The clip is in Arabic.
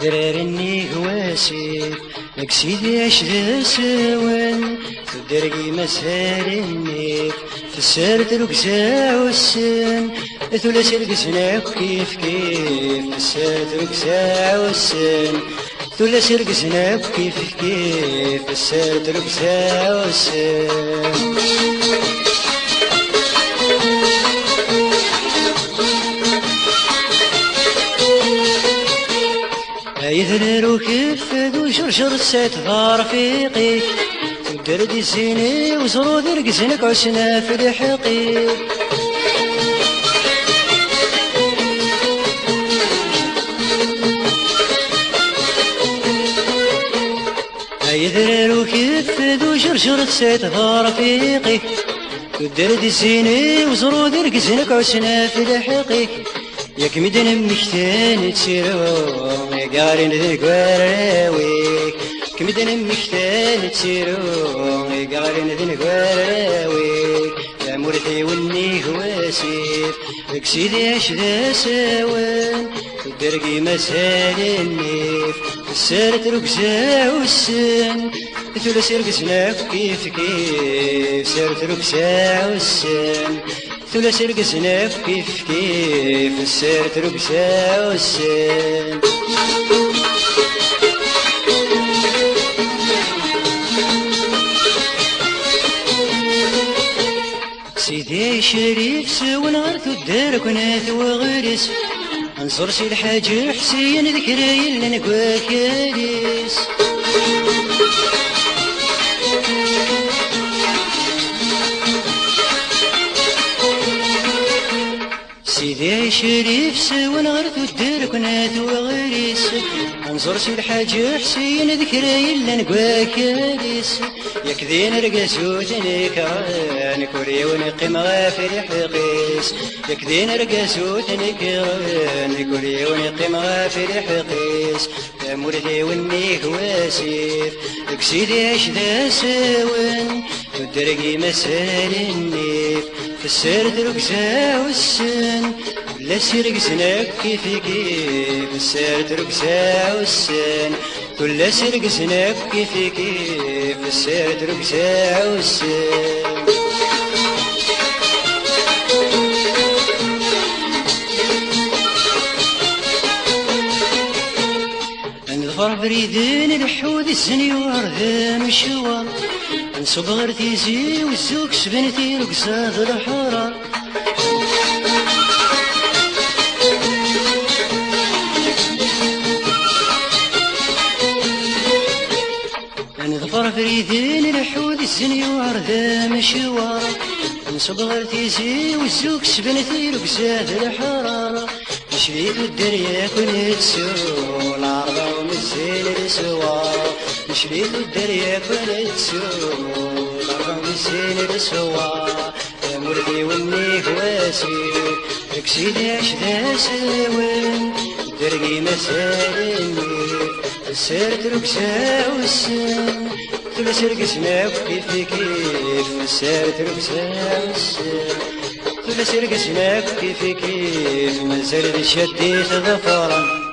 درارني هواسي لك سيدي اش ذا سوان تدرقي مسارني في السار تركزا والسن ثلاث القسنا كيف كيف في السار تركزا والسن ثلاث القسنا كيف كيف في السار تركزا والسن يذرر كيف ذو شرشر السات ظهر فيقي تدردي الزيني وزرو ذي رقزنك عسنا في الحقي يذرر كيف ذو شرشر السات ظهر فيقي تدردي الزيني وزرو ذي رقزنك عسنا في الحقي ياك مدن مكتان تسيرو قارن ذيك وراوي كمدن مكتان تسيرو قارن ذيك وراوي يا مرثي وني هواسيف لك سيدي اش ذا سوان الدرقي مسال النيف السار تركزا والسن ثلاث رقزنا كيف كيف سار تركزا والسن ثلاث رقزنا كيف كيف السار تركزا والسن سيدي شريف سوى نغرث الدار كناث وغرس انصر سي الحاج حسين ذكري اللي نقوى كاريس سيدي شريف سوى نغرث الدار كناث وغرس انصر سي الحاج حسين ذكري اللي نقوى كاريس ياك ذين رقاسو تنكران كوري ونقيم غافر حقيس ياك ذين رقاسو تنكران كوري ونقيم غافر حقيس يا مرثي وني هواسيف لك سيدي اش ذا سوان والدرقي مسال النيف في السار تركزا والسن لا سرقزنا كيف كيف السار تركزا والسن كل سرقزنا كيف كيف السار تركزا والسن نظفر بريدين الحوذ السنيور ذا مشوار نصب غير تيزي والزوك سبنتي رقصات الحرار نظفر فريدين الحوذ السنيور ذا مشوار نصب غير تيزي والزوك سبنتي رقصات الحرار شريت الدريا كنت سو العرضة ومزين السوار شريت الدريا كنت سو العرضة ومزين السوار يا مرثي وني هواسي لك سيدي اش ذا سوان الدرقي مسالني السار تركزا والسن ثلاث رقسنا كيف كيف السار تركزا والسن ثلاث رقسنا كيف كيف ما زال شديت ظفرا